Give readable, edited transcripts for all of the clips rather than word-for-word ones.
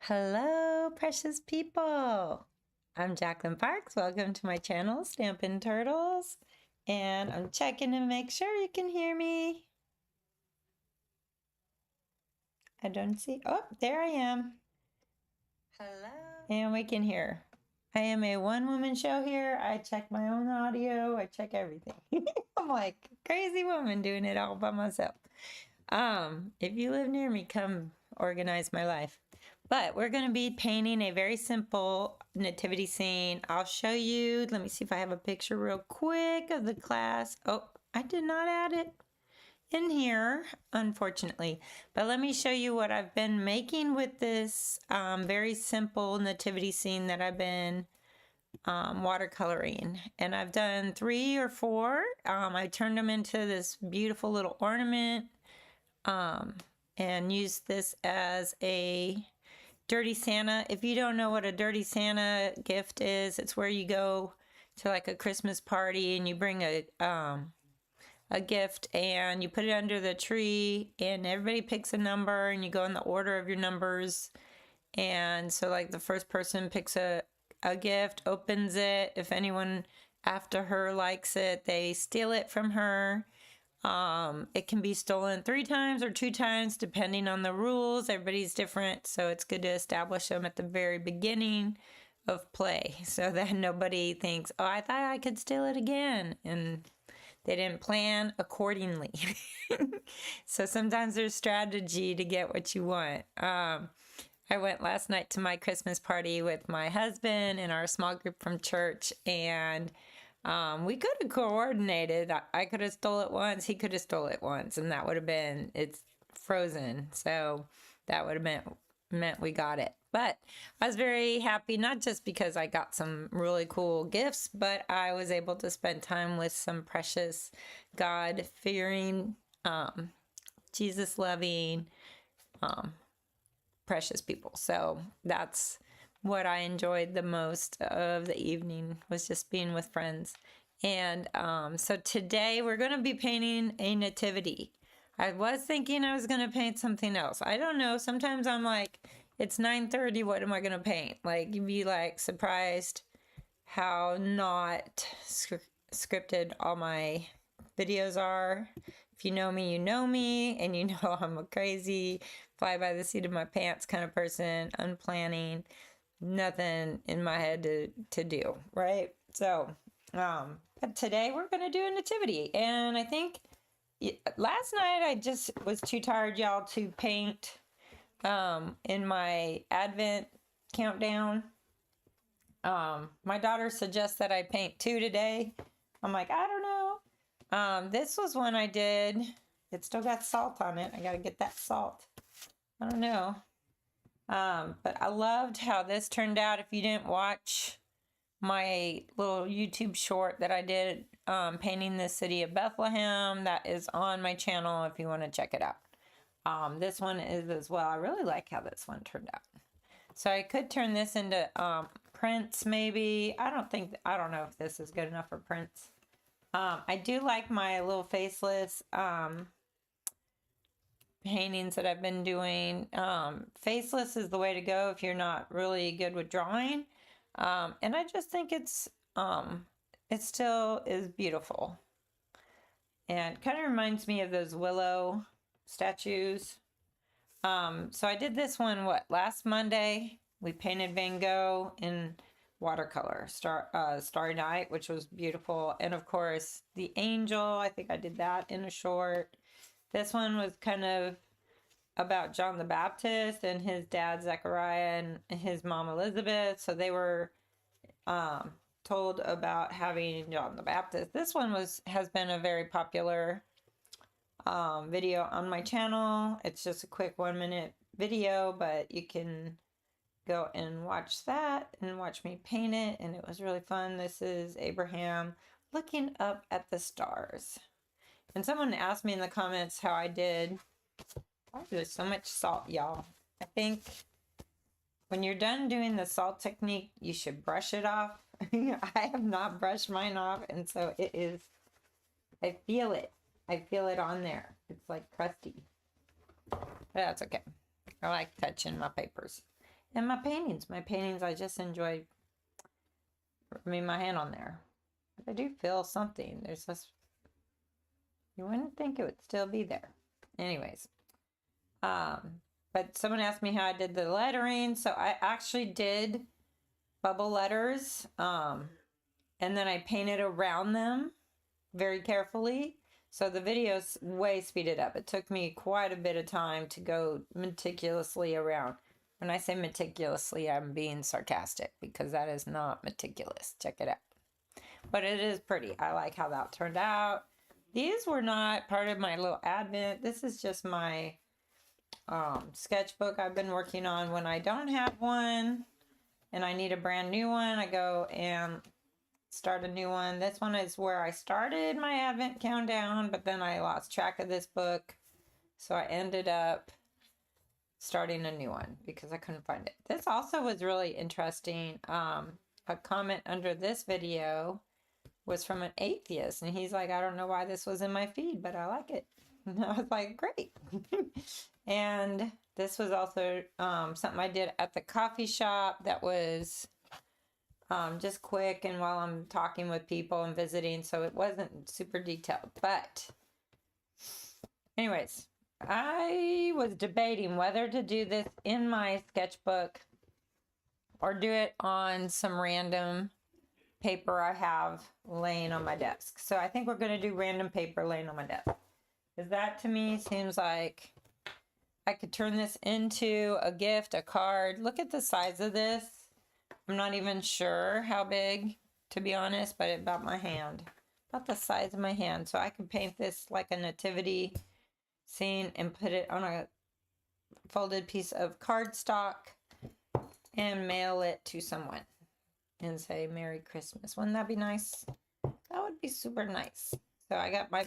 Hello, precious people. I'm Jacqueline Parks. Welcome to my channel, Stampin' Turtles. And I'm checking to make sure you can hear me. I don't see. Oh, there I am. Hello. And we can hear. I am a one-woman show here. I check my own audio. I check everything. I'm like a crazy woman doing it all by myself. If you live near me, come organize my life. But we're going to be painting a very simple nativity scene. I'll show you. Let me see if I have a picture real quick of the class. Oh, I did not add it in here, unfortunately. But let me show you what I've been making with this very simple nativity scene that I've been watercoloring. And I've done 3 or 4. I turned them into this beautiful little ornament and used this as a Dirty Santa. If you don't know what a Dirty Santa gift is, it's where you go to like a Christmas party and you bring a gift and you put it under the tree and everybody picks a number and you go in the order of your numbers. And so like the first person picks a gift, opens it. If anyone after her likes it, they steal it from her. It can be stolen 3 times or 2 times depending on the rules. Everybody's different, so it's good to establish them at the very beginning of play so that nobody thinks, oh, I thought I could steal it again, and they didn't plan accordingly. So sometimes there's strategy to get what you want. I went last night to my Christmas party with my husband and our small group from church, and we could have coordinated. I could have stole it once, he could have stole it once, and that would have been, it's frozen. So that would have meant we got it. But I was very happy, not just because I got some really cool gifts, but I was able to spend time with some precious, God-fearing, Jesus-loving, precious people. So that's what I enjoyed the most of the evening, was just being with friends. And so today we're going to be painting a nativity. I was thinking I was going to paint something else. I don't know. Sometimes I'm like, it's 9:30. What am I going to paint? Like, you'd be like surprised how not scripted all my videos are. If you know me, you know me, and you know I'm a crazy fly by the seat of my pants kind of person, unplanning, nothing in my head to do, right? So but today we're gonna do a nativity, and I think last night I just was too tired, y'all, to paint in my Advent countdown. My daughter suggests that I paint 2 today. I'm like, I don't know. This was one I did. It still got salt on it. I gotta get that salt. I don't know. But I loved how this turned out. If you didn't watch my little YouTube short that I did painting the city of Bethlehem, that is on my channel if you want to check it out. This one is as well. I really like how this one turned out. So I could turn this into prints maybe. I don't know if this is good enough for prints. I do like my little faceless paintings that I've been doing. Faceless is the way to go if you're not really good with drawing. And I just think it still is beautiful. And kind of reminds me of those willow statues. So I did this one, last Monday? We painted Van Gogh in watercolor, Starry Night, which was beautiful. And of course, the angel, I think I did that in a short. This one was kind of about John the Baptist and his dad Zechariah and his mom Elizabeth. So they were told about having John the Baptist. This one has been a very popular video on my channel. It's just a quick 1-minute video, but you can go and watch that and watch me paint it, and it was really fun. This is Abraham looking up at the stars. And someone asked me in the comments how I did. Oh, there's so much salt, y'all. I think when you're done doing the salt technique, you should brush it off. I have not brushed mine off, and so it is, I feel it. I feel it on there. It's like crusty. But that's okay. I like touching my papers. And my paintings, I just enjoy rubbing my hand on there. But I do feel something. There's this, you wouldn't think it would still be there. Anyways, but someone asked me how I did the lettering. So I actually did bubble letters, and then I painted around them very carefully. So the video's way speeded up. It took me quite a bit of time to go meticulously around. When I say meticulously, I'm being sarcastic because that is not meticulous. Check it out. But it is pretty. I like how that turned out. These were not part of my little advent. This is just my sketchbook I've been working on. When I don't have one and I need a brand new one, I go and start a new one. This one is where I started my advent countdown, but then I lost track of this book. So I ended up starting a new one because I couldn't find it. This also was really interesting. A comment under this video was from an atheist, and he's like, I don't know why this was in my feed, but I like it. And I was like, great. And this was also something I did at the coffee shop that was just quick and while I'm talking with people and visiting, so it wasn't super detailed. But anyways, I was debating whether to do this in my sketchbook or do it on some random paper I have laying on my desk. So I think we're going to do random paper laying on my desk. Because that to me seems like I could turn this into a gift, a card. Look at the size of this. I'm not even sure how big, to be honest, but about my hand. About the size of my hand. So I could paint this like a nativity scene and put it on a folded piece of cardstock and mail it to someone and say Merry Christmas. Wouldn't that be nice? That would be super nice. So I got my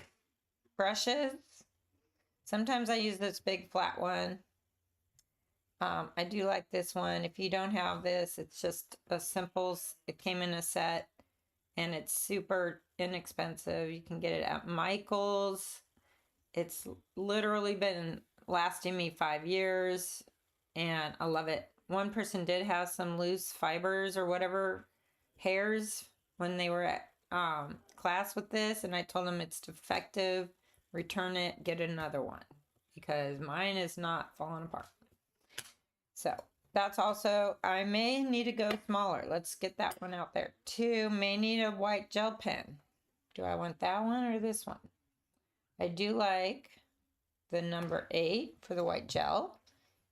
brushes. Sometimes I use this big flat one. I do like this one. If you don't have this, it's just a simple, it came in a set and it's super inexpensive. You can get it at Michael's. It's literally been lasting me 5 years and I love it. One person did have some loose fibers or whatever hairs when they were at class with this, and I told them it's defective, return it, get another one because mine is not falling apart. So that's also, I may need to go smaller. Let's get that one out there. 2, may need a white gel pen. Do I want that one or this one? I do like the number 8 for the white gel.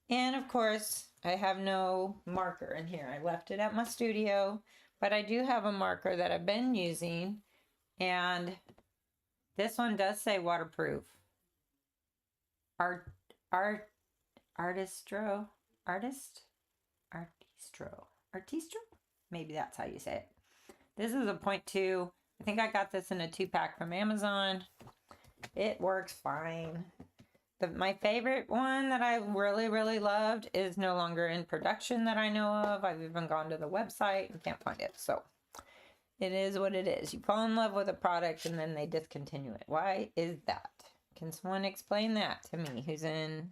And of course, I have no marker in here. I left it at my studio, but I do have a marker that I've been using. And this one does say waterproof. Artistro? Maybe that's how you say it. This is a 0.2. I think I got this in a 2-pack from Amazon. It works fine. My favorite one that I really loved is no longer in production that I know of. I've even gone to the website and can't find it. So it is what it is. You fall in love with a product and then they discontinue it. Why is that? Can someone explain that to me who's in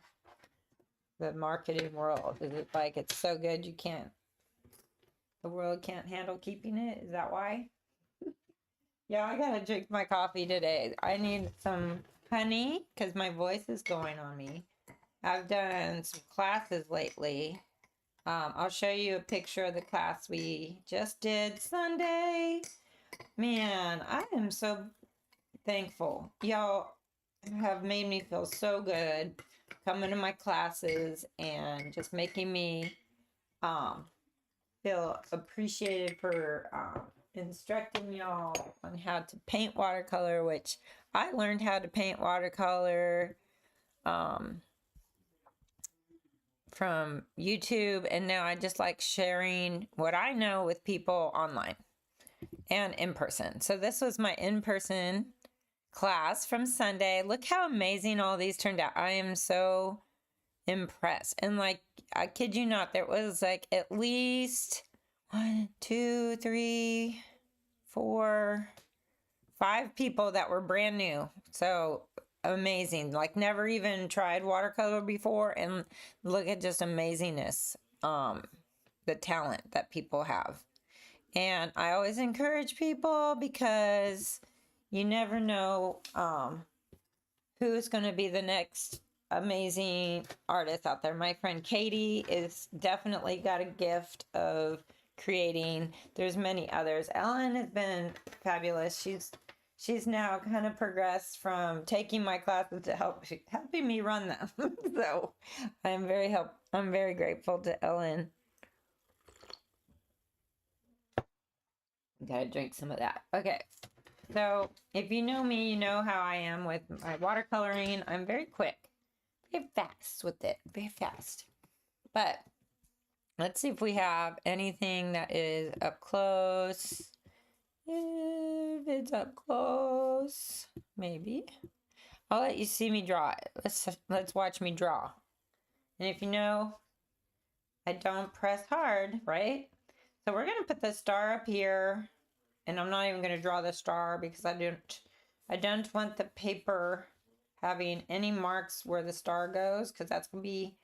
the marketing world? Is it like it's so good the world can't handle keeping it? Is that why? Yeah, I gotta drink my coffee today. I need some honey because my voice is going on me. I've done some classes lately. I'll show you a picture of the class we just did Sunday. Man, I am so thankful. Y'all have made me feel so good coming to my classes and just making me feel appreciated for instructing y'all on how to paint watercolor, which I learned how to paint watercolor from YouTube, and now I just like sharing what I know with people online and in person. So this was my in-person class from Sunday. Look how amazing all these turned out. I am so impressed. And like, I kid you not, there was like at least 1, 2, 3, 4, 5 people that were brand new. So amazing. Like never even tried watercolor before. And look at just amazingness. the talent that people have. And I always encourage people because you never know who's going to be the next amazing artist out there. My friend Katie is definitely got a gift of creating. There's many others. Ellen has been fabulous. She's now kind of progressed from taking my classes to helping me run them. So I'm very grateful to Ellen. Gotta drink some of that. Okay. So if you know me, you know how I am with my watercoloring. I'm very quick, very fast with it, very fast. But let's see if we have anything that is up close. If it's up close, maybe. I'll let you see me draw it. Let's watch me draw. And if you know, I don't press hard, right? So we're gonna put the star up here, and I'm not even gonna draw the star because I don't want the paper having any marks where the star goes, because that's gonna be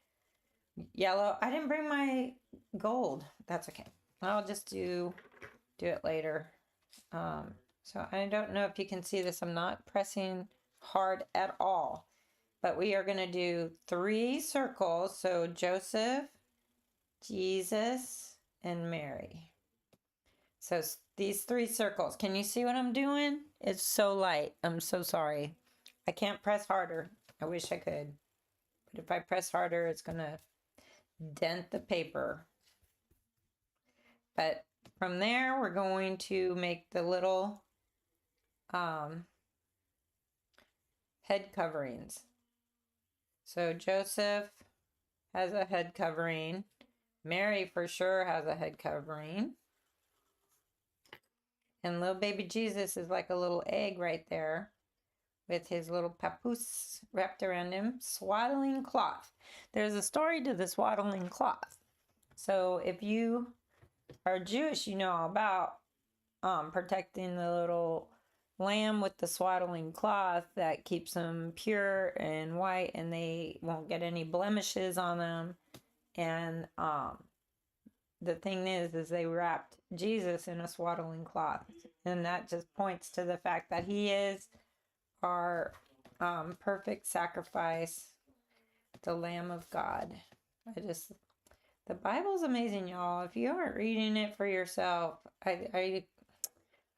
yellow. I didn't bring my gold. That's okay. I'll just do it later. So I don't know if you can see this. I'm not pressing hard at all. But we are going to do 3 circles. So Joseph, Jesus, and Mary. So these 3 circles. Can you see what I'm doing? It's so light. I'm so sorry. I can't press harder. I wish I could. But if I press harder, it's going to dent the paper. But from there, we're going to make the little head coverings. So Joseph has a head covering. Mary for sure has a head covering. And little baby Jesus is like a little egg right there with his little papoose wrapped around him. Swaddling cloth. There's a story to the swaddling cloth. So if you are Jewish, you know all about protecting the little lamb with the swaddling cloth that keeps them pure and white, and they won't get any blemishes on them. And the thing is they wrapped Jesus in a swaddling cloth, and that just points to the fact that he is our perfect sacrifice, the Lamb of God. The Bible's amazing, y'all. If you aren't reading it for yourself, I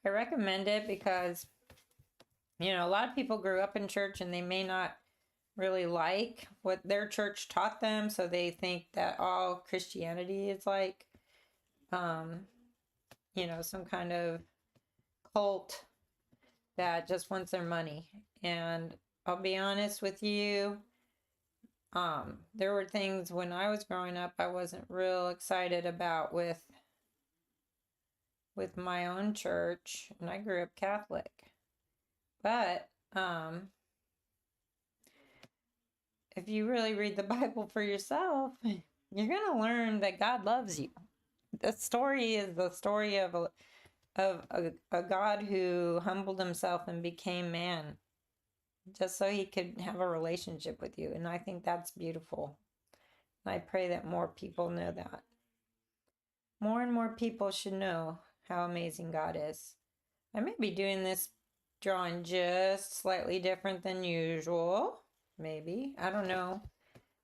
recommend it, because you know, a lot of people grew up in church and they may not really like what their church taught them, so they think that all Christianity is like you know, some kind of cult that just wants their money. And I'll be honest with you, there were things when I was growing up I wasn't real excited about with my own church, and I grew up Catholic. But if you really read the Bible for yourself, you're going to learn that God loves you. The story is the story of a God who humbled himself and became man just so he could have a relationship with you. And I think that's beautiful. And I pray that more people know that. More and more people should know how amazing God is. I may be doing this drawing just slightly different than usual. Maybe. I don't know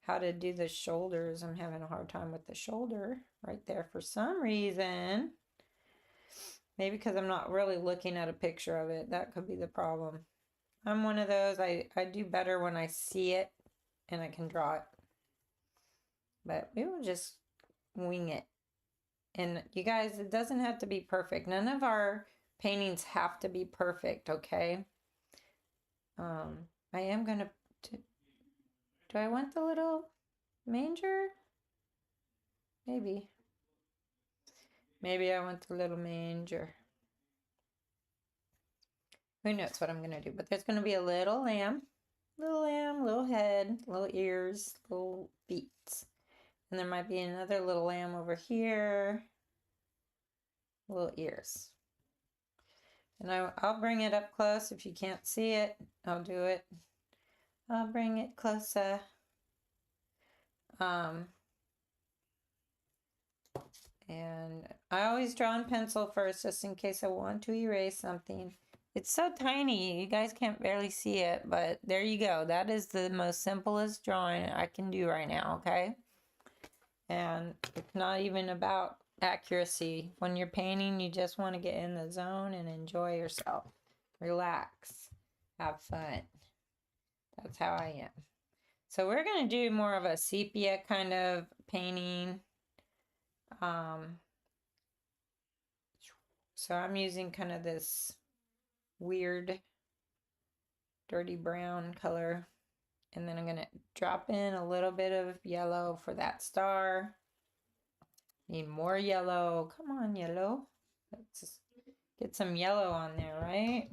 how to do the shoulders. I'm having a hard time with the shoulder right there for some reason. Maybe because I'm not really looking at a picture of it. That could be the problem. I'm one of those, I do better when I see it and I can draw it. But we will just wing it. And you guys, it doesn't have to be perfect. None of our paintings have to be perfect, okay? I am going to... Do I want the little manger? Maybe. Maybe I want the little manger. Who knows what I'm going to do. But there's going to be a little lamb, little head, little ears, little feet. And there might be another little lamb over here. Little ears. And I'll bring it up close. If you can't see it, I'll do it. I'll bring it closer. And I always draw in pencil first just in case I want to erase something. It's so tiny, you guys can't barely see it, but there you go. That is the most simplest drawing I can do right now, okay? And it's not even about accuracy. When you're painting, you just want to get in the zone and enjoy yourself. Relax, have fun. That's how I am. So we're going to do more of a sepia kind of painting. So I'm using kind of this weird dirty brown color, and then I'm going to drop in a little bit of yellow for that star. Need more yellow. Come on, yellow. Let's get some yellow on there, right?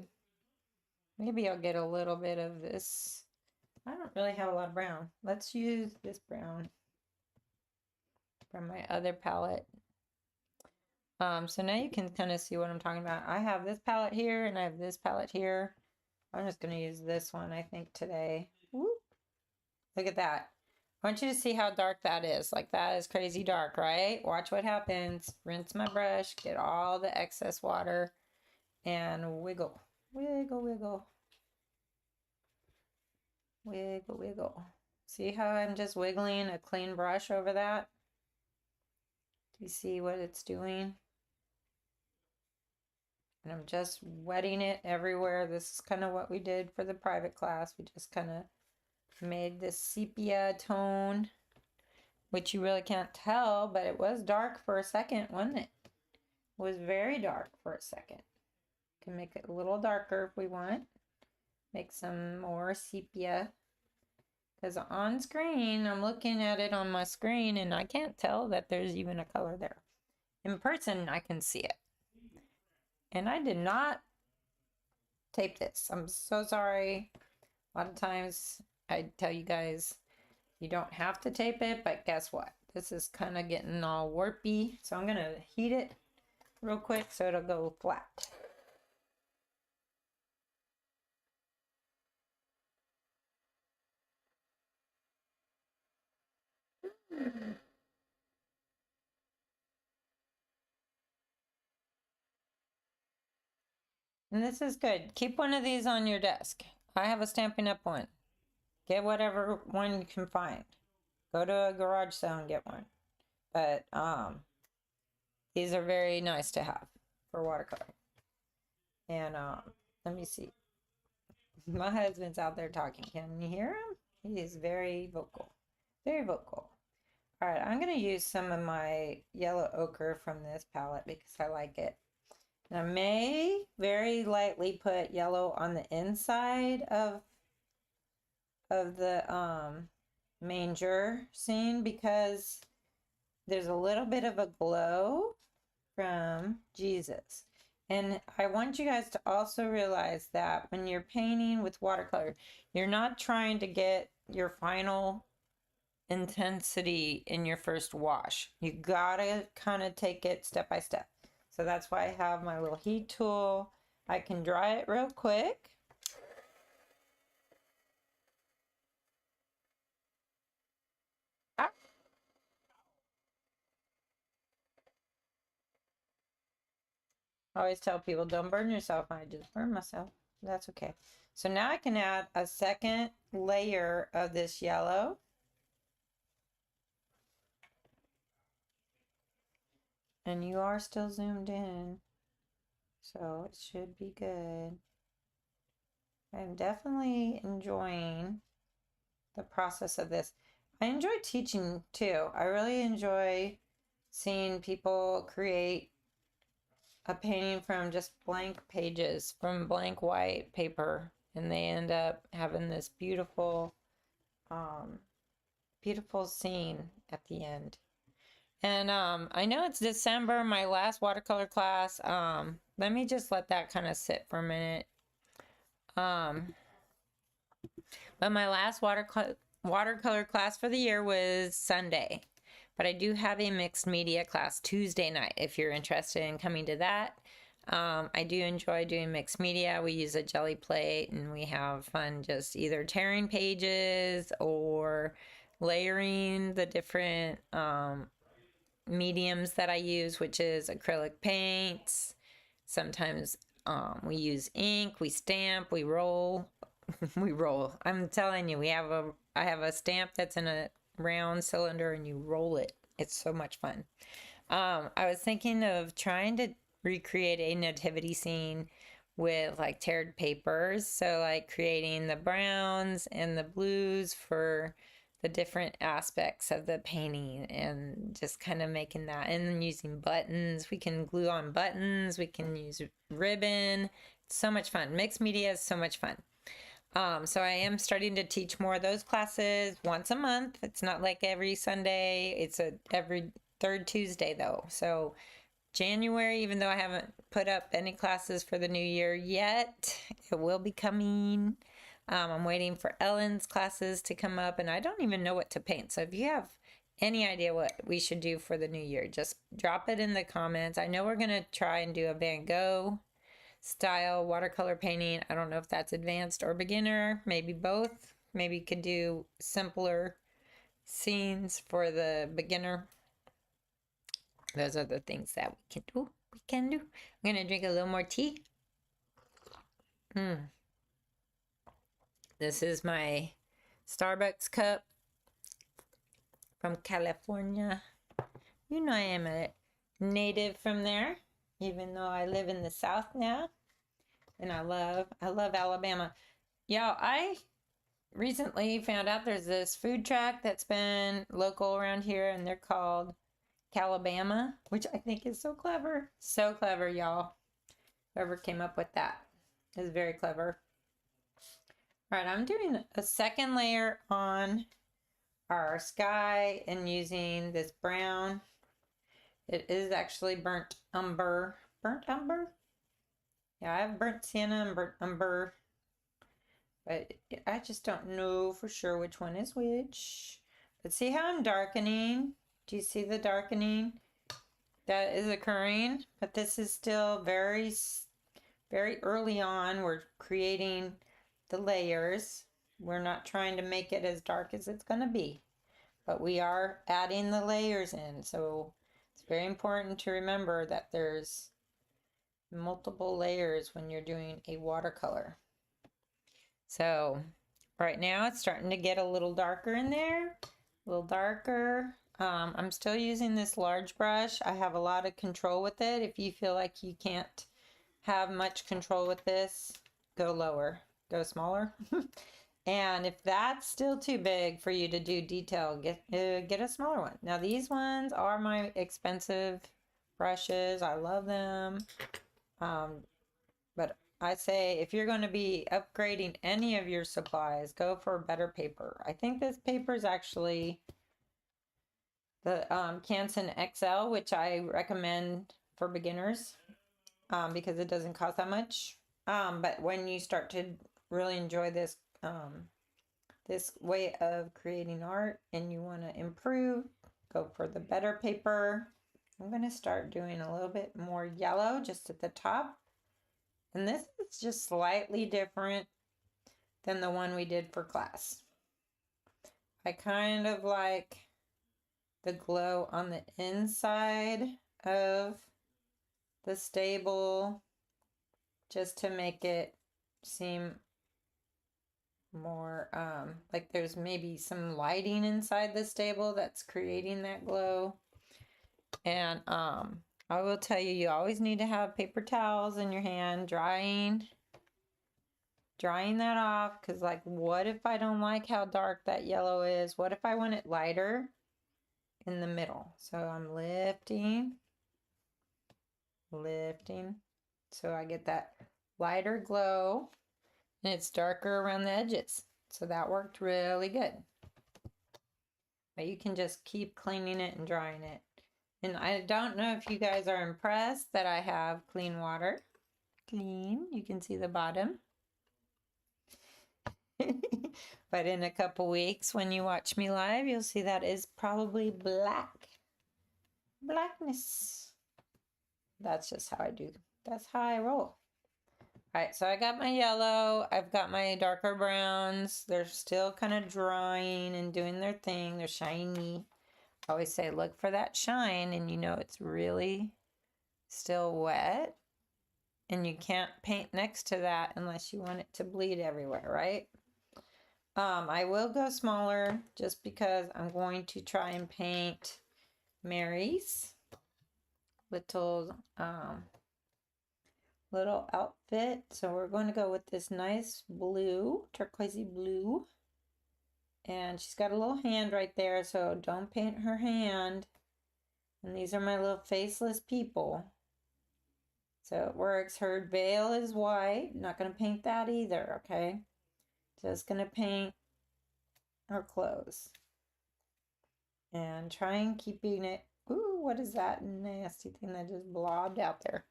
Maybe I'll get a little bit of this. I don't really have a lot of brown. Let's use this brown from my other palette. So now you can kind of see what I'm talking about. I have this palette here and I have this palette here. I'm just going to use this one, I think, today. Whoop. Look at that. I want you to see how dark that is. Like, that is crazy dark, right? Watch what happens. Rinse my brush, get all the excess water, and wiggle. Wiggle, wiggle. Wiggle, wiggle. See how I'm just wiggling a clean brush over that? Do you see what it's doing? And I'm just wetting it everywhere. This is kind of what we did for the private class. We just kind of made this sepia tone, which you really can't tell, but it was dark for a second, wasn't it? It was very dark for a second. Can make it a little darker if we want. Make some more sepia. Because on screen, I'm looking at it on my screen and I can't tell that there's even a color there. In person, I can see it. And I did not tape this. I'm so sorry. A lot of times I tell you guys you don't have to tape it, but guess what? This is kind of getting all warpy. So I'm going to heat it real quick so it'll go flat. And this is good. Keep one of these on your desk. I have a Stampin' Up! One. Get whatever one you can find. Go to a garage sale and get one. But these are very nice to have for watercolor. And let me see. My husband's out there talking. Can you hear him? He is very vocal. Very vocal. All right, I'm going to use some of my yellow ochre from this palette because I like it. And I may very lightly put yellow on the inside of the manger scene because there's a little bit of a glow from Jesus. And I want you guys to also realize that when you're painting with watercolor, you're not trying to get your final intensity in your first wash. You gotta kind of take it step by step. So that's why I have my little heat tool. I can dry it real quick. I always tell people, don't burn yourself. I just burn myself. That's okay. So now I can add a second layer of this yellow. And you are still zoomed in, so it should be good. I'm definitely enjoying the process of this. I enjoy teaching too. I really enjoy seeing people create a painting from just blank pages, from blank white paper, and they end up having this beautiful, beautiful scene at the end. And I know it's December, my last watercolor class. Let me just let that kind of sit for a minute. But my last watercolor class for the year was Sunday. But I do have a mixed media class Tuesday night if you're interested in coming to that. I do enjoy doing mixed media. We use a jelly plate and we have fun just either tearing pages or layering the different mediums that I use, which is acrylic paints. Sometimes we use ink, we stamp, we roll. We roll. I'm telling you, I have a stamp that's in a round cylinder and you roll it. It's so much fun. I was thinking of trying to recreate a nativity scene with like teared papers. So like creating the browns and the blues for the different aspects of the painting and just kind of making that, and then using buttons. We can glue on buttons. We can use ribbon. It's so much fun. Mixed media is so much fun. So I am starting to teach more of those classes once a month. It's not like every Sunday. It's every third Tuesday though. So January, even though I haven't put up any classes for the new year yet, it will be coming. I'm waiting for Ellen's classes to come up, and I don't even know what to paint. So if you have any idea what we should do for the new year, just drop it in the comments. I know we're going to try and do a Van Gogh style watercolor painting. I don't know if that's advanced or beginner, maybe both. Maybe you could do simpler scenes for the beginner. Those are the things that we can do. I'm gonna drink a little more tea. This is my Starbucks cup from California. You know I am a native from there, even though I live in the South now. And I love Alabama. Y'all, I recently found out there's this food truck that's been local around here, and they're called Calabama, which I think is so clever. So clever, y'all. Whoever came up with that is very clever. All right, I'm doing a second layer on our sky and using this brown. It is actually burnt umber. Burnt umber? Yeah, I have burnt sienna and burnt umber, but I just don't know for sure which one is which. But see how I'm darkening? Do you see the darkening that is occurring? But this is still very, very early on. We're creating the layers. We're not trying to make it as dark as it's going to be, but we are adding the layers in. So it's very important to remember that there's multiple layers when you're doing a watercolor. So right now it's starting to get a little darker in there, a little darker. I'm still using this large brush. I have a lot of control with it. If you feel like you can't have much control with this, go lower, go smaller. And if that's still too big for you to do detail, get a smaller one. Now these ones are my expensive brushes. I love them. But I say if you're going to be upgrading any of your supplies, go for better paper. I think this paper is actually the Canson XL, which I recommend for beginners because it doesn't cost that much. But when you start to really enjoy this this way of creating art and you want to improve, go for the better paper. I'm going to start doing a little bit more yellow just at the top. And this is just slightly different than the one we did for class. I kind of like the glow on the inside of the stable just to make it seem more like there's maybe some lighting inside the stable that's creating that glow. And I will tell you, you always need to have paper towels in your hand drying that off, because like what if I don't like how dark that yellow is? What if I want it lighter in the middle? So I'm lifting so I get that lighter glow and it's darker around the edges. So that worked really good. But you can just keep cleaning it and drying it. And I don't know if you guys are impressed that I have clean water. Clean, you can see the bottom. But in a couple weeks when you watch me live, you'll see that is probably blackness. That's just how I do. That's how I roll. All right, so I got my yellow. I've got my darker browns. They're still kind of drying and doing their thing. They're shiny. I always say look for that shine, and you know it's really still wet. And you can't paint next to that unless you want it to bleed everywhere, right? I will go smaller just because I'm going to try and paint Mary's little little outfit. So we're going to go with this nice blue, turquoisey blue. And she's got a little hand right there, so don't paint her hand. And these are my little faceless people. So it works. Her veil is white. Not going to paint that either, okay? Just going to paint her clothes. And trying keeping it. Ooh, what is that nasty thing that just blobbed out there?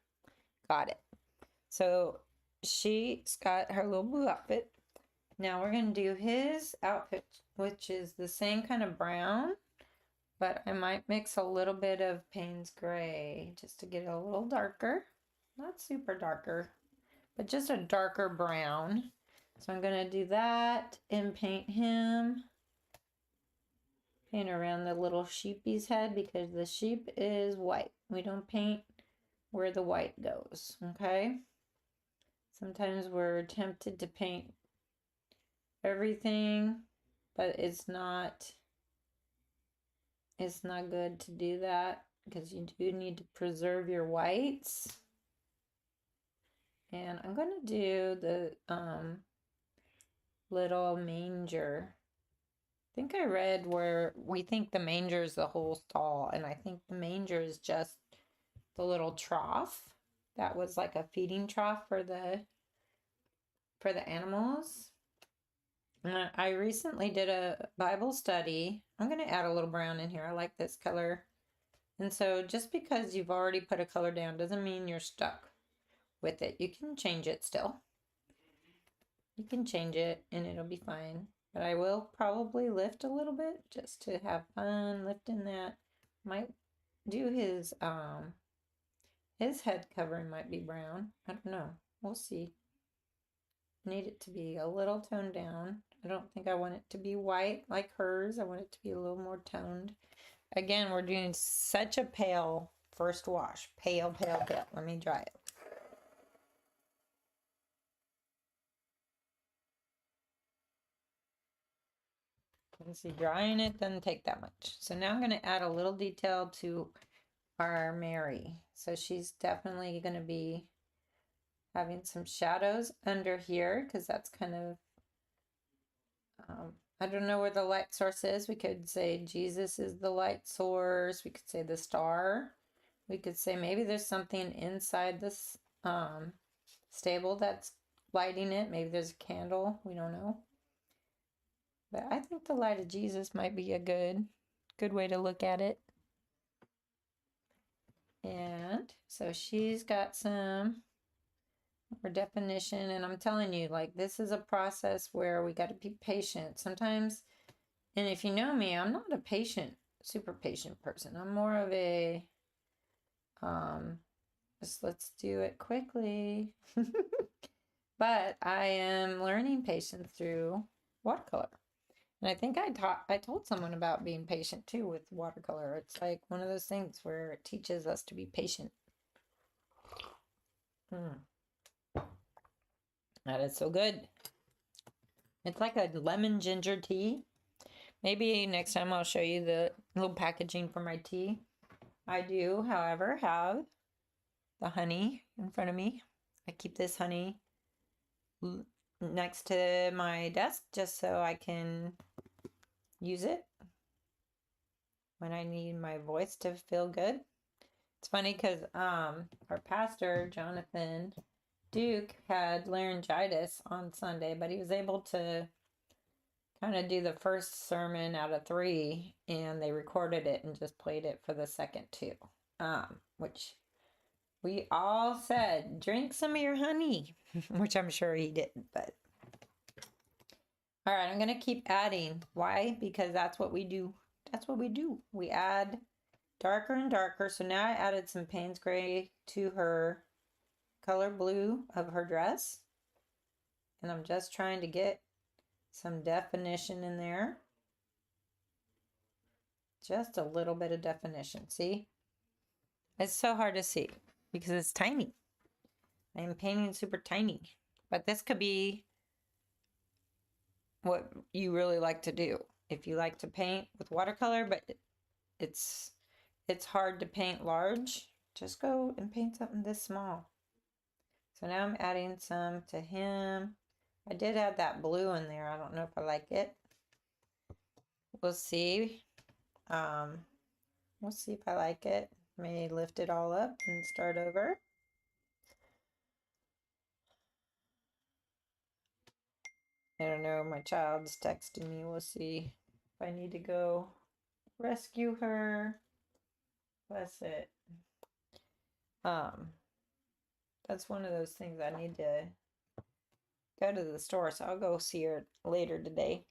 Got it. So she's got her little blue outfit. Now we're going to do his outfit, which is the same kind of brown, but I might mix a little bit of Payne's Gray just to get it a little darker. Not super darker, but just a darker brown. So I'm going to do that and paint him. Paint around the little sheepy's head because the sheep is white. We don't paint where the white goes, okay? Sometimes we're tempted to paint everything, but it's not good to do that because you do need to preserve your whites. And I'm going to do the little manger. I think I read where we think the manger is the whole stall, and I think the manger is just the little trough. That was like a feeding trough for the animals. I recently did a Bible study. I'm going to add a little brown in here. I like this color. And so just because you've already put a color down doesn't mean you're stuck with it. You can change it still. You can change it and it'll be fine. But I will probably lift a little bit just to have fun lifting that. Might do his head covering might be brown. I don't know. We'll see. Need it to be a little toned down. I don't think I want it to be white like hers. I want it to be a little more toned. Again, we're doing such a pale first wash. Pale, pale, pale. Let me dry it. You can see drying it doesn't take that much. So now I'm going to add a little detail to our Mary. So she's definitely going to be having some shadows under here because that's kind of, I don't know where the light source is. We could say Jesus is the light source. We could say the star. We could say maybe there's something inside this stable that's lighting it. Maybe there's a candle. We don't know. But I think the light of Jesus might be a good way to look at it. And so she's got some more definition. And I'm telling you, like, this is a process where we got to be patient. Sometimes, and if you know me, I'm not a super patient person. I'm more of a, just let's do it quickly. But I am learning patience through watercolor. And I think I told someone about being patient too with watercolor. It's like one of those things where it teaches us to be patient. That is so good. It's like a lemon ginger tea. Maybe next time I'll show you the little packaging for my tea. I do, however, have the honey in front of me. I keep this honey next to my desk just so I can use it when I need my voice to feel good. It's funny because our pastor, Jonathan Duke, had laryngitis on Sunday, but he was able to kind of do the first sermon out of 3, and they recorded it and just played it for the second 2, which we all said, drink some of your honey, which I'm sure he didn't, but. All right, I'm going to keep adding. Why? Because that's what we do. That's what we do. We add darker and darker. So now I added some Payne's Gray to her color blue of her dress. And I'm just trying to get some definition in there. just a little bit of definition. See? It's so hard to see because it's tiny. I am painting super tiny. But this could be what you really like to do. If you like to paint with watercolor, but it's hard to paint large, just go and paint something this small. So now I'm adding some to him. I did add that blue in there. I don't know if I like it. We'll see. We'll see if I like it. May lift it all up and start over. I don't know, my child's texting me. We'll see if I need to go rescue her. That's it. That's one of those things I need to go to the store, so I'll go see her later today.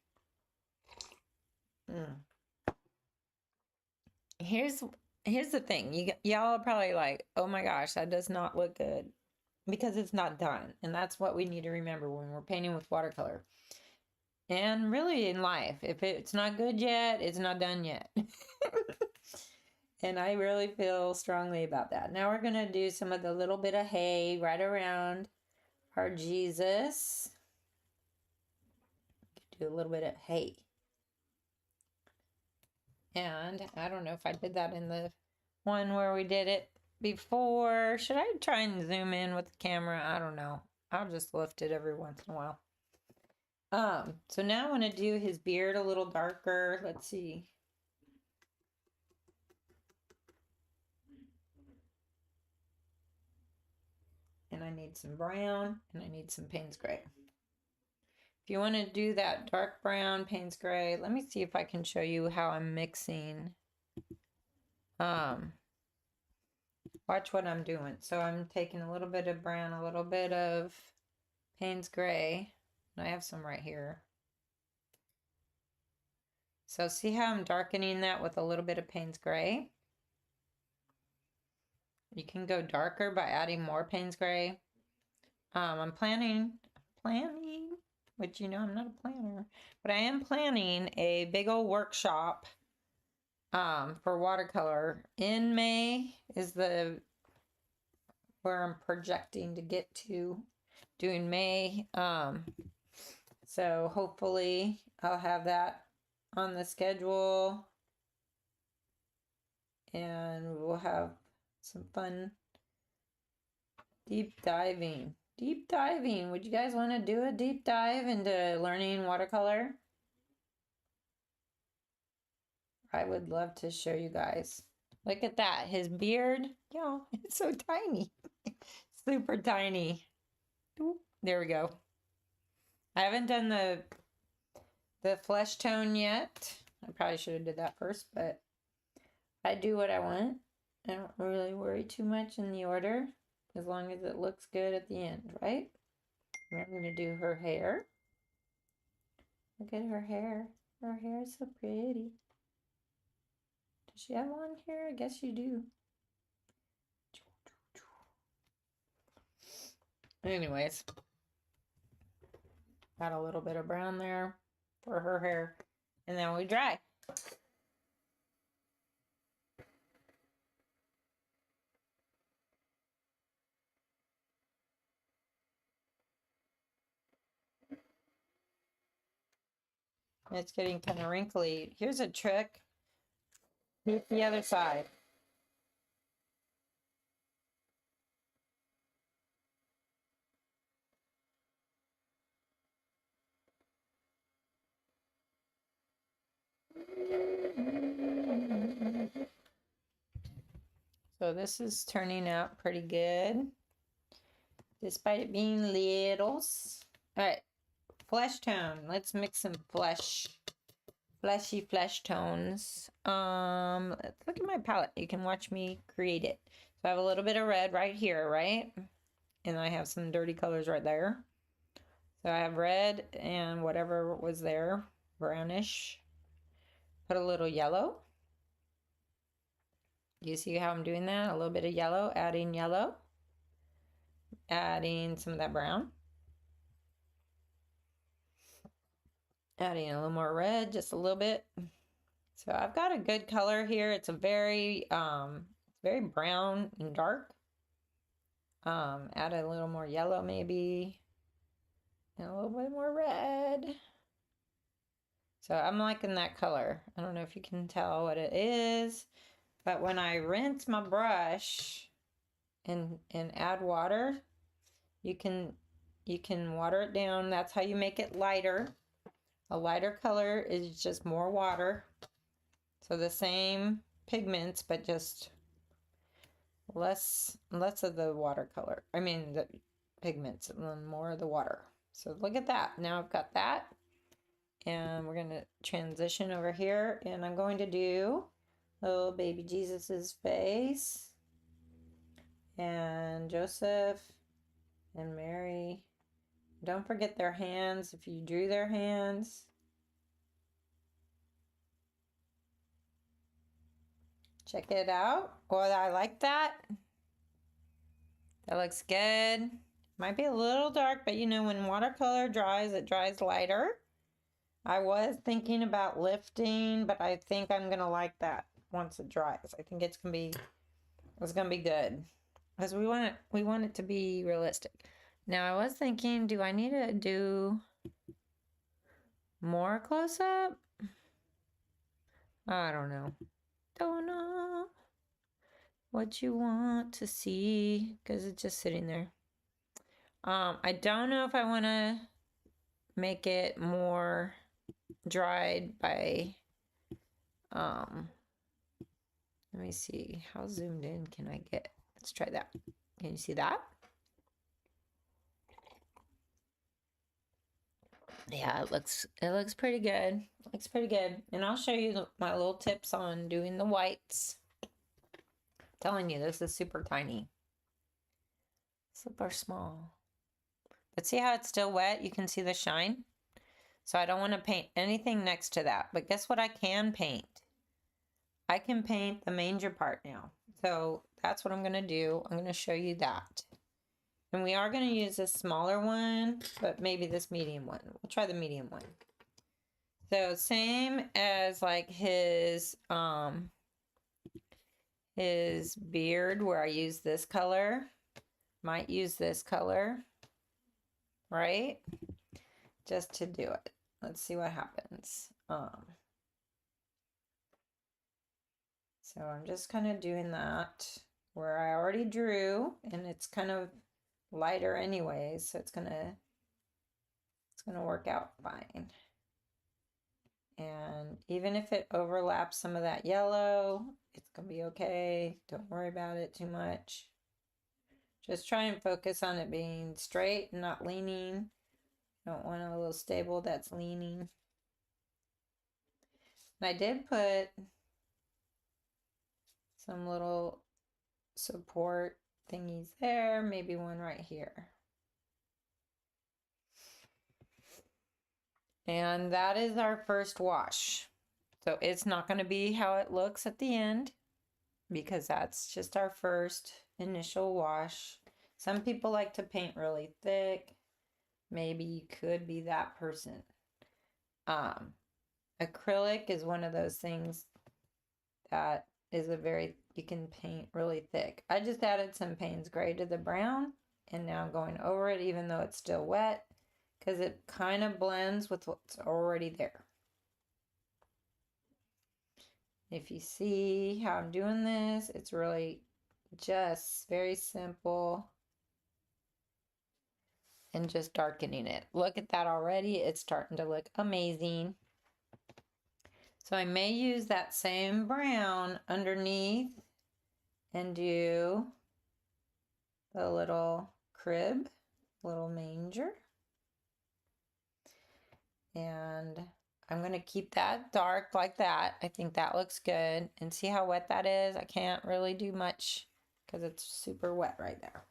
Here's the thing. Y'all are probably like, oh my gosh, that does not look good. Because it's not done. And that's what we need to remember when we're painting with watercolor. And really in life, if it's not good yet, it's not done yet. And I really feel strongly about that. Now we're going to do some of the little bit of hay right around our Jesus. Do a little bit of hay. And I don't know if I did that in the one where we did it before. Should I try and zoom in with the camera? I don't know. I'll just lift it every once in a while. So now I want to do his beard a little darker. Let's see. And I need some brown and I need some Payne's gray. If you want to do that dark brown, Payne's gray, let me see if I can show you how I'm mixing. Watch what I'm doing. So I'm taking a little bit of brown, a little bit of Payne's gray. And I have some right here. So see how I'm darkening that with a little bit of Payne's gray? You can go darker by adding more Payne's gray. I'm planning, which you know I'm not a planner, but I am planning a big old workshop for watercolor. In May is where I'm projecting to get to doing May. So hopefully I'll have that on the schedule and we'll have some fun deep diving. Would you guys want to do a deep dive into learning watercolor? I would love to show you guys. Look at that. His beard, y'all, it's so tiny. Super tiny. Ooh, there we go. I haven't done the flesh tone yet. I probably should have did that first, but I do what I want. I don't really worry too much in the order, as long as it looks good at the end, right? We're going to do her hair. Look at her hair. Her hair is so pretty. Does she have long hair? I guess you do. Anyways, got a little bit of brown there for her hair. And then we dry. It's getting kind of wrinkly. Here's a trick. Hit the other side. So this is turning out pretty good, despite it being littles. All right, flesh tone. Let's mix some fleshy flesh tones. Let's look at my palette. You can watch me create it. So I have a little bit of red right here, right? And I have some dirty colors right there. So I have red and whatever was there, brownish. Put a little yellow. You see how I'm doing that? A little bit of yellow, adding yellow. Adding some of that brown. Adding a little more red, just a little bit. So I've got a good color here. It's a very brown and dark. Add a little more yellow maybe, and a little bit more red. So I'm liking that color. I don't know if you can tell what it is, but when I rinse my brush and add water, you can water it down. That's how you make it lighter. A lighter color is just more water. So the same pigments, but just less of the watercolor. I mean the pigments and more of the water. So look at that. Now I've got that. And we're going to transition over here. And I'm going to do little baby Jesus's face. And Joseph and Mary. Don't forget their hands if you drew their hands. Check it out. Oh, I like that. That looks good. Might be a little dark, but you know, when watercolor dries, it dries lighter. I was thinking about lifting, but I think I'm gonna like that once it dries. I think it's gonna be good because we want it to be realistic. Now I was thinking, do I need to do more close up? I don't know. Don't know what you want to see because it's just sitting there. I don't know if I want to make it more dried by, let me see, how zoomed in can I get? Let's try that. Can you see that? Yeah, it looks pretty good. Looks pretty good. And I'll show you my little tips on doing the whites. I'm telling you, this is super tiny. Super small. But see how it's still wet? You can see the shine. So I don't want to paint anything next to that. But guess what I can paint? I can paint the manger part now. So that's what I'm going to do. I'm going to show you that. And we are going to use a smaller one, but maybe this medium one. We'll try the medium one. So same as like his beard where I use this color. Might use this color, right? Just to do it. Let's see what happens. So I'm just kind of doing that where I already drew, and it's kind of lighter anyways, so it's gonna work out fine. And even if it overlaps some of that yellow, it's gonna be okay. Don't worry about it too much. Just try and focus on it being straight and not leaning. Don't want a little stable that's leaning. And I did put some little support thingies there, maybe one right here. And that is our first wash. So it's not going to be how it looks at the end because that's just our first initial wash. Some people like to paint really thick. Maybe you could be that person. Acrylic is one of those things that is you can paint really thick. I just added some Payne's Gray to the brown and now I'm going over it even though it's still wet because it kind of blends with what's already there. If you see how I'm doing this, it's really just very simple and just darkening it. Look at that already. It's starting to look amazing. So I may use that same brown underneath and do the little crib, little manger. And I'm going to keep that dark like that. I think that looks good. And see how wet that is? I can't really do much because it's super wet right there.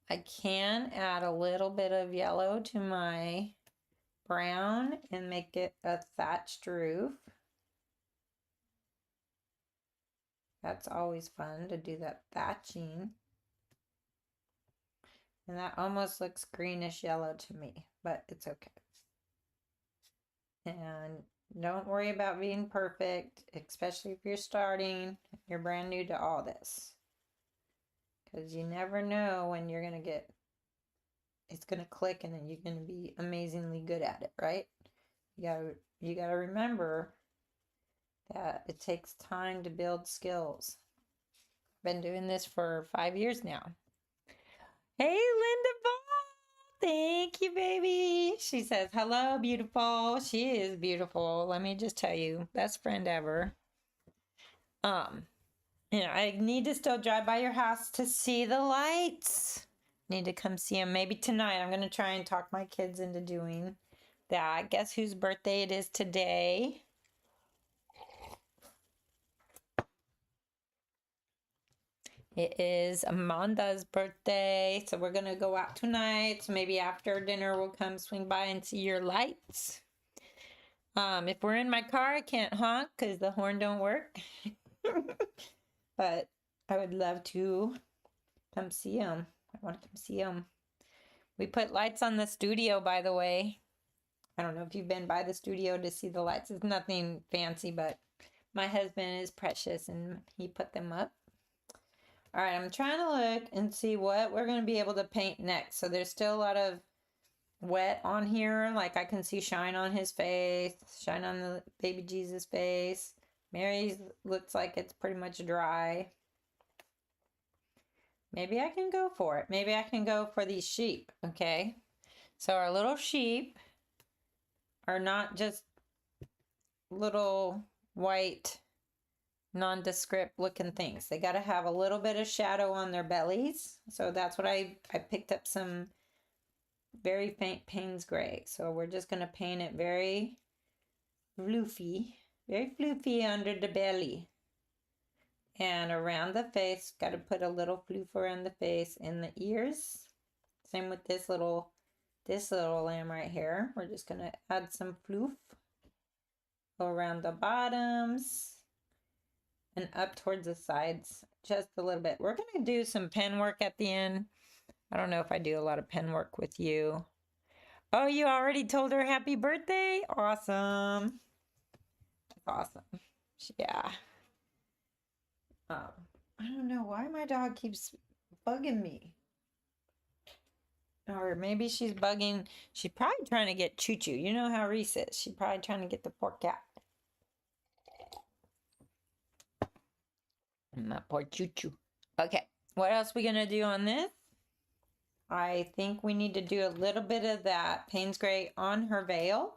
I can add a little bit of yellow to my brown and make it a thatched roof. That's always fun to do that thatching. And that almost looks greenish yellow to me, but it's okay. And Don't worry about being perfect, especially if you're starting. You're brand new to all this. Because you never know when you're going to get, it's going to click and then you're going to be amazingly good at it, right? You got to remember that it takes time to build skills. Been doing this for 5 years now. Hey, Linda Ball. Thank you, baby. She says, hello, beautiful. She is beautiful. Let me just tell you, best friend ever. I need to still drive by your house to see the lights. Need to come see them. Maybe tonight. I'm going to try and talk my kids into doing that. Guess whose birthday it is today? It is Amanda's birthday. So we're going to go out tonight. So maybe after dinner, we'll come swing by and see your lights. If we're in my car, I can't honk because the horn don't work. But I would love to come see them. I want to come see them. We put lights on the studio, by the way. I don't know if you've been by the studio to see the lights. It's nothing fancy, but my husband is precious and he put them up. All right, I'm trying to look and see what we're going to be able to paint next. So there's still a lot of wet on here. Like I can see shine on his face, shine on the baby Jesus face. Mary's looks like it's pretty much dry. Maybe I can go for it. Maybe I can go for these sheep, okay? So our little sheep are not just little white nondescript looking things. They got to have a little bit of shadow on their bellies. So that's what I picked up some very faint Payne's gray. So we're just going to paint it very floofy under the belly. And around the face, got to put a little floof around the face and the ears. Same with this little lamb right here. We're just going to add some floof around the bottoms and up towards the sides just a little bit. We're going to do some pen work at the end. I don't know if I do a lot of pen work with you. Oh, you already told her happy birthday? Awesome. Awesome. Yeah. I don't know why my dog keeps bugging me. Or maybe she's bugging. She's probably trying to get Choo Choo. You know how Reese is. She's probably trying to get the poor cat. My poor Choo Choo. Okay. What else we going to do on this? I think we need to do a little bit of that Payne's Gray on her veil.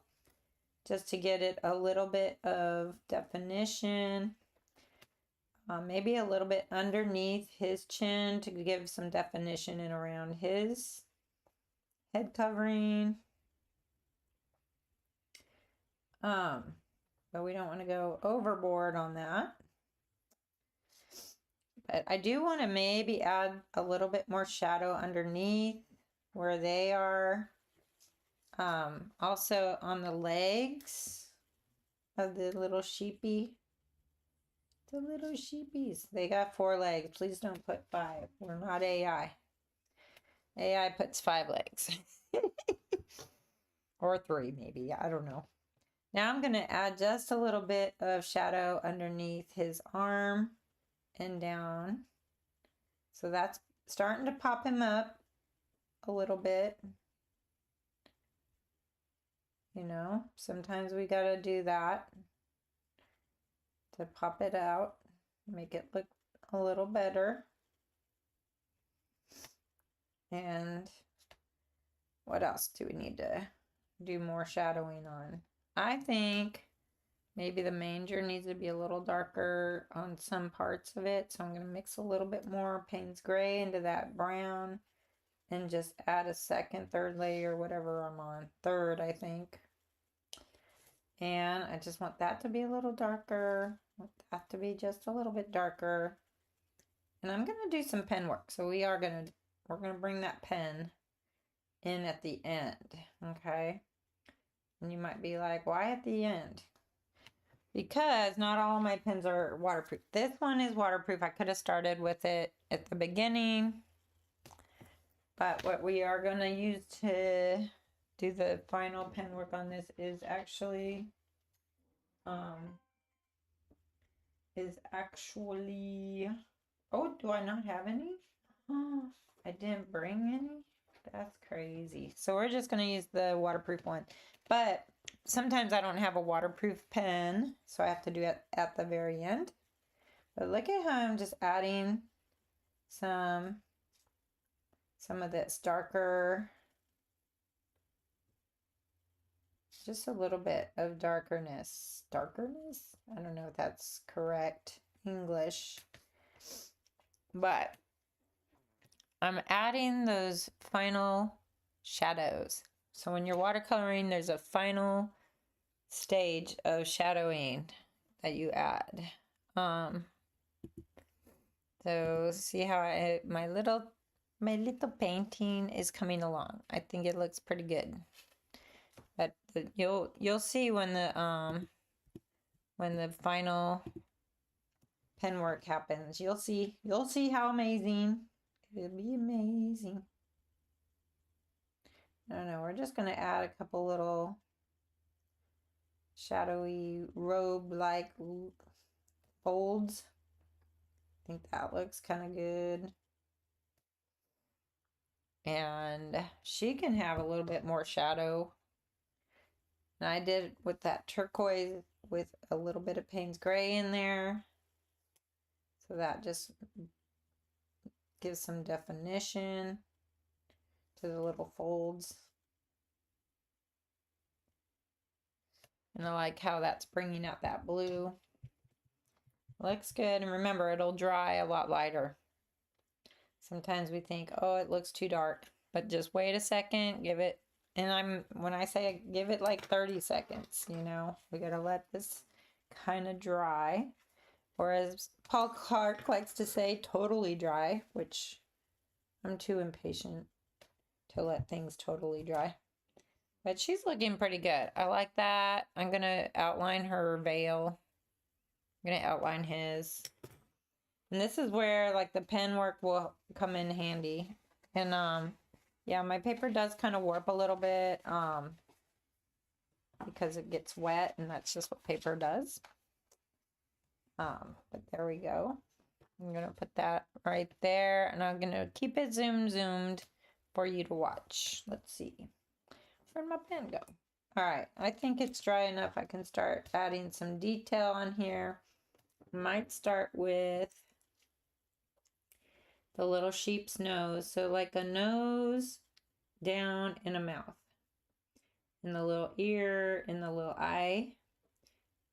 Just to get it a little bit of definition. Maybe a little bit underneath his chin to give some definition and around his head covering. But we don't want to go overboard on that. But I do want to maybe add a little bit more shadow underneath where they are. Also on the legs of the little sheepy. The little sheepies. They got 4 legs. Please don't put 5. We're not AI. AI puts 5 legs. Or 3 maybe. I don't know. Now I'm going to add just a little bit of shadow underneath his arm and down. So that's starting to pop him up a little bit. You know, sometimes we got to do that to pop it out, make it look a little better. And what else do we need to do more shadowing on? I think maybe the manger needs to be a little darker on some parts of it. So I'm going to mix a little bit more Payne's Gray into that brown and just add a second, third layer, whatever I'm on. Third, I think. And I just want that to be a little darker. I want that to be just a little bit darker. And I'm going to do some pen work. So we're going to bring that pen in at the end. Okay. And you might be like, why at the end? Because not all my pens are waterproof. This one is waterproof. I could have started with it at the beginning. But what we are going to use to do the final pen work on this is actually um, is actually, oh, do I not have any? Oh, I didn't bring any? That's crazy. So we're just going to use the waterproof one. But sometimes I don't have a waterproof pen, so I have to do it at the very end. But look at how I'm just adding some of this darker, just a little bit of darkerness. Darkerness? I don't know if that's correct English. But I'm adding those final shadows. So when you're watercoloring, there's a final stage of shadowing that you add. So see how my little painting is coming along. I think it looks pretty good. But you'll see when the final pen work happens. You'll see how amazing. It'll be amazing. I don't know, we're just gonna add a couple little shadowy robe-like folds. I think that looks kind of good. And she can have a little bit more shadow. And I did it with that turquoise with a little bit of Payne's gray in there. So that just gives some definition to the little folds. And I like how that's bringing out that blue. Looks good. And remember, it'll dry a lot lighter. Sometimes we think, oh, it looks too dark. But just wait a second, give it, and when I say give it like 30 seconds, you know, we gotta let this kind of dry. Or as Paul Clark likes to say, totally dry, which I'm too impatient to let things totally dry. But she's looking pretty good. I like that. I'm gonna outline her veil. I'm gonna outline his. And this is where like the pen work will come in handy. And yeah, my paper does kind of warp a little bit because it gets wet, and that's just what paper does. But there we go. I'm gonna put that right there, and I'm gonna keep it zoomed for you to watch. Let's see. Where'd my pen go? All right, I think it's dry enough. I can start adding some detail on here. Might start with the little sheep's nose. So like a nose down and a mouth. And the little ear and the little eye.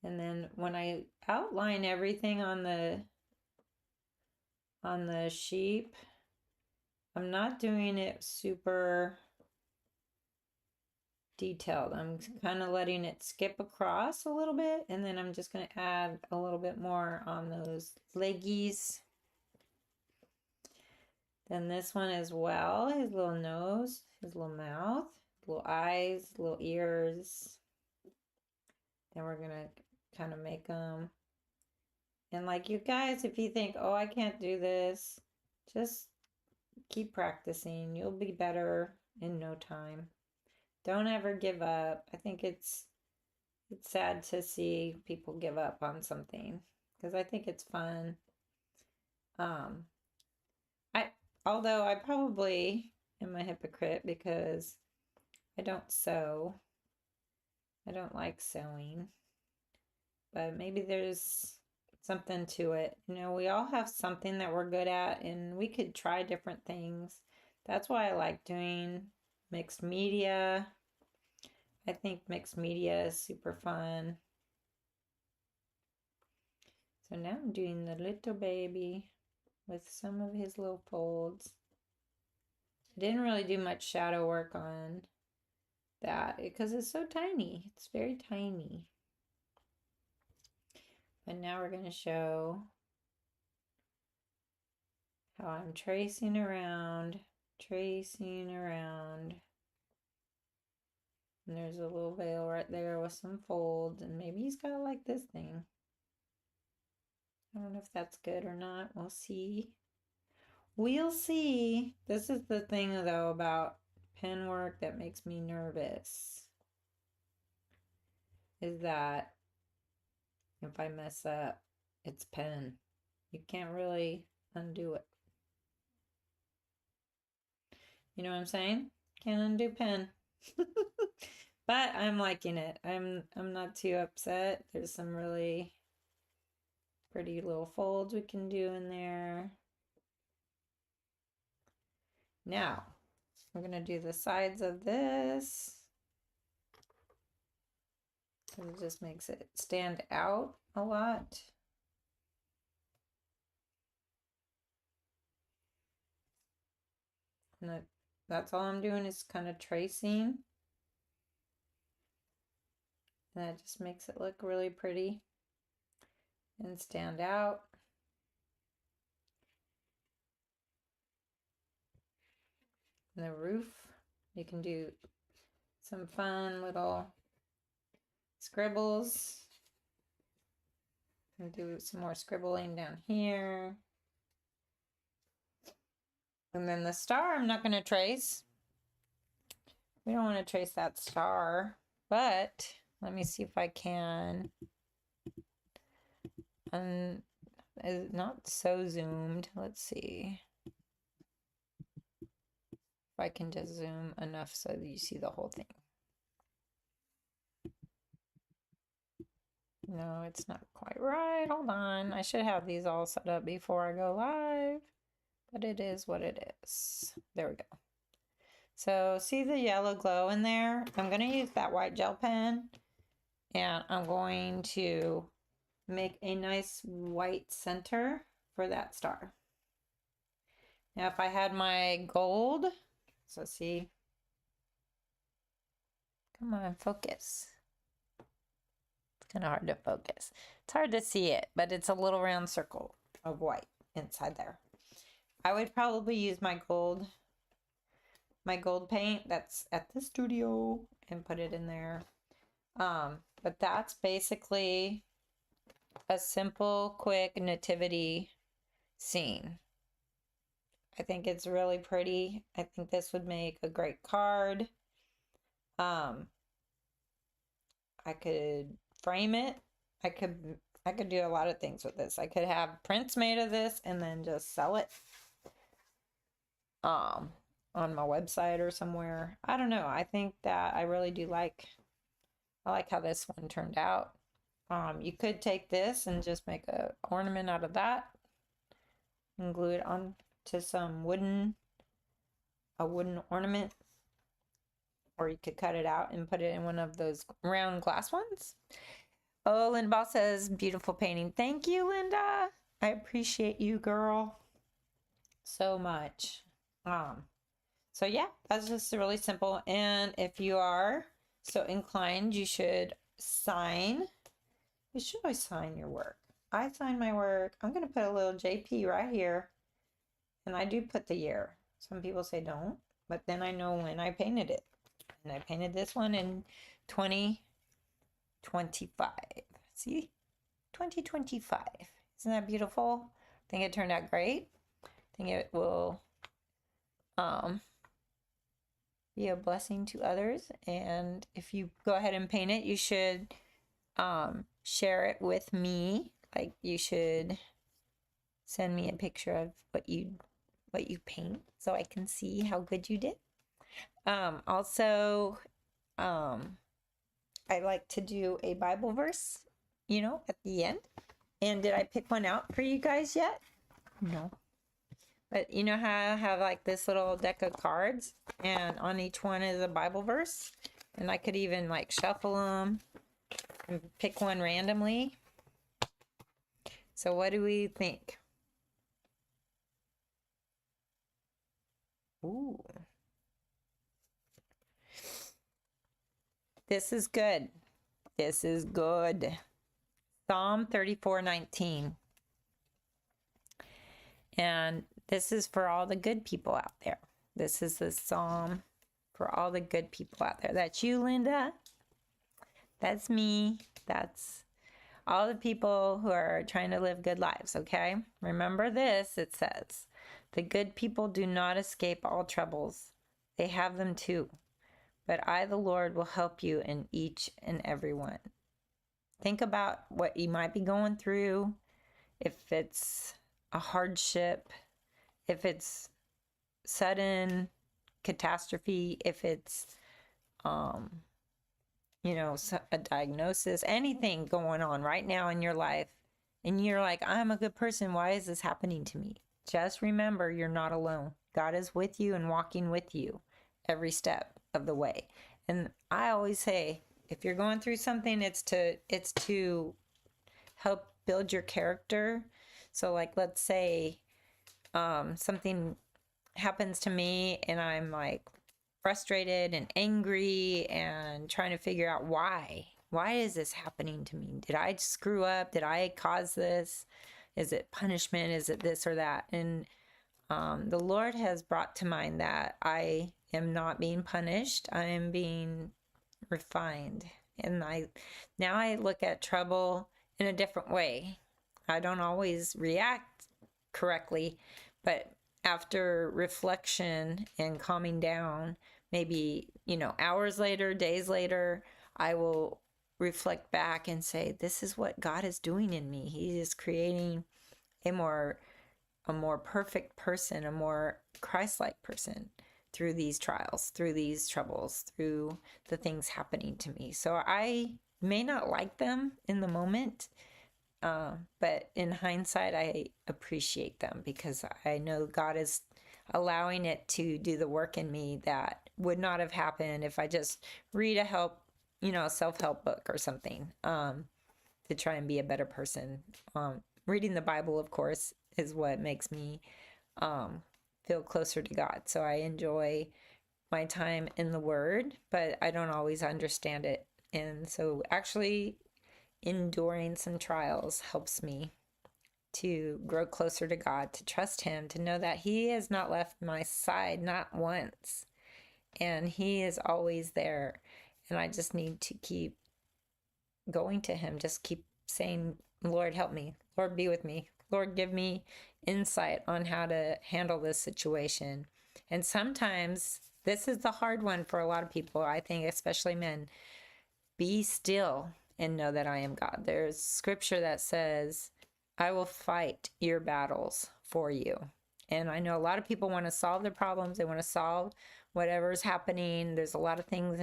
And then when I outline everything on the sheep, I'm not doing it super detailed. I'm kind of letting it skip across a little bit, and then I'm just going to add a little bit more on those leggies. Then this one as well, his little nose, his little mouth, little eyes, little ears. Then we're going to kind of make them. And like you guys, if you think, oh, I can't do this, just keep practicing. You'll be better in no time. Don't ever give up. I think it's sad to see people give up on something because I think it's fun. Although I probably am a hypocrite because I don't sew. I don't like sewing. But maybe there's something to it. You know, we all have something that we're good at, and we could try different things. That's why I like doing mixed media. I think mixed media is super fun. So now I'm doing the little baby with some of his little folds. I didn't really do much shadow work on that because it's so tiny. It's very tiny. But now we're going to show how I'm tracing around. And there's a little veil right there with some folds, and maybe he's got like this thing. I don't know if that's good or not. We'll see. We'll see. This is the thing though about pen work that makes me nervous. Is that If I mess up, it's pen. You can't really undo it. You know what I'm saying? Can't undo pen. But I'm liking it. I'm not too upset. There's some really pretty little folds we can do in there. Now, we're going to do the sides of this. It just makes it stand out a lot. And that's all I'm doing is kind of tracing. And that just makes it look really pretty and stand out. And the roof, you can do some fun little scribbles. And do some more scribbling down here. And then the star I'm not going to trace. We don't want to trace that star, but let me see if I can. It's not so zoomed. Let's see if I can just zoom enough so that you see the whole thing. No, it's not quite right. Hold on. I should have these all set up before I go live, but it is what it is. There we go. So see the yellow glow in there? I'm going to use that white gel pen, and I'm going to make a nice white center for that star. Now if I had my gold, so see, come on, focus. It's kind of hard to focus. It's hard to see it, but it's a little round circle of white inside there. I would probably use my gold paint that's at the studio and put it in there. But that's basically a simple, quick nativity scene. I think it's really pretty. I think this would make a great card. I could frame it. I could do a lot of things with this. I could have prints made of this and then just sell it on my website or somewhere. I don't know. I think that I really do like how this one turned out. You could take this and just make an ornament out of that and glue it on to some wooden ornament, or you could cut it out and put it in one of those round glass ones. Oh, Linda Ball says, beautiful painting. Thank you, Linda. I appreciate you, girl, so much. So yeah, that's just really simple. And if you are so inclined, you should sign. You should always sign your work. I sign my work. I'm going to put a little JP right here. And I do put the year. Some people say don't, but then I know when I painted it. And I painted this one in 2025. See? 2025. Isn't that beautiful? I think it turned out great. I think it will be a blessing to others. And if you go ahead and paint it, you should share it with me. Like, you should send me a picture of what you paint so I can see how good you did. Also, I like to do a Bible verse, at the end. And did I pick one out for you guys yet? No. But you know how I have like this little deck of cards, and on each one is a Bible verse, and I could even like shuffle them and pick one randomly. So what do we think? Ooh. This is good. This is good. Psalm 34:19. And this is for all the good people out there. This is the psalm for all the good people out there. That's you, Linda. That's me. That's all the people who are trying to live good lives, okay? Remember this, it says, the good people do not escape all troubles. They have them too. But I, the Lord, will help you in each and every one. think about what you might be going through, if it's a hardship, if it's sudden catastrophe, if it's, um, a diagnosis, anything going on right now in your life, and you're like, I'm a good person. Why is this happening to me? Just remember, you're not alone. God is with you and walking with you every step of the way. And I always say, if you're going through something, it's to help build your character. So, like, let's say something happens to me and I'm like frustrated and angry and trying to figure out why. Why is this happening to me? Did I screw up? Did I cause this? Is it punishment? Is it this or that? And the Lord has brought to mind that I am not being punished. I am being refined. And now I look at trouble in a different way. I don't always react correctly, but after reflection and calming down, maybe, hours later, days later, I will reflect back and say, this is what God is doing in me. He is creating a more perfect person, a more Christ-like person through these trials, through these troubles, through the things happening to me. So I may not like them in the moment, but in hindsight, I appreciate them because I know God is allowing it to do the work in me that would not have happened if I just read a self-help book or something, to try and be a better person. Reading the Bible, of course, is what makes me feel closer to God. So I enjoy my time in the Word, but I don't always understand it. And so actually enduring some trials helps me to grow closer to God, to trust Him, to know that He has not left my side, not once. And He is always there. And I just need to keep going to Him, just keep saying, Lord, help me. Lord, be with me. Lord, give me insight on how to handle this situation. And sometimes this is the hard one for a lot of people, I think, especially men. Be still and know that I am God. There's scripture that says, I will fight your battles for you. And I know a lot of people want to solve their problems. They want to solve whatever's happening. There's a lot of things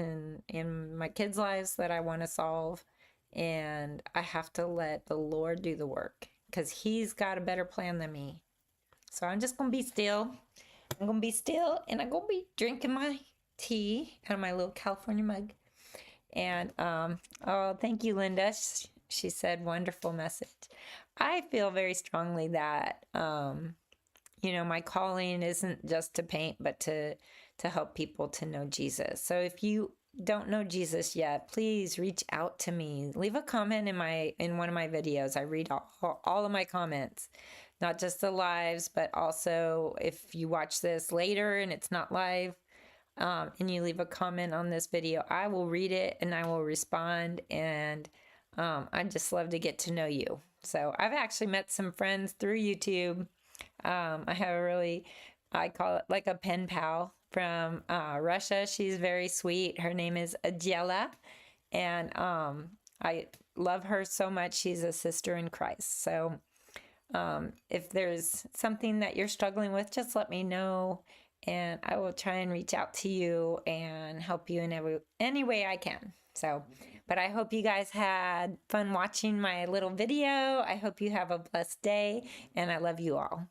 in my kids' lives that I want to solve. And I have to let the Lord do the work because He's got a better plan than me. So I'm just going to be still. I'm going to be still and I'm going to be drinking my tea out of my little California mug. And, oh, thank you, Linda. She said, wonderful message. I feel very strongly that, my calling isn't just to paint, but to help people to know Jesus. So if you don't know Jesus yet, please reach out to me. Leave a comment in one of my videos. I read all of my comments, not just the lives, but also if you watch this later and it's not live, and you leave a comment on this video, I will read it and I will respond. And I'd just love to get to know you. So I've actually met some friends through YouTube. I have I call it like a pen pal from Russia. She's very sweet. Her name is Adela. And I love her so much. She's a sister in Christ. So if there's something that you're struggling with, just let me know. And I will try and reach out to you and help you in any way I can. So, but I hope you guys had fun watching my little video. I hope you have a blessed day, and I love you all.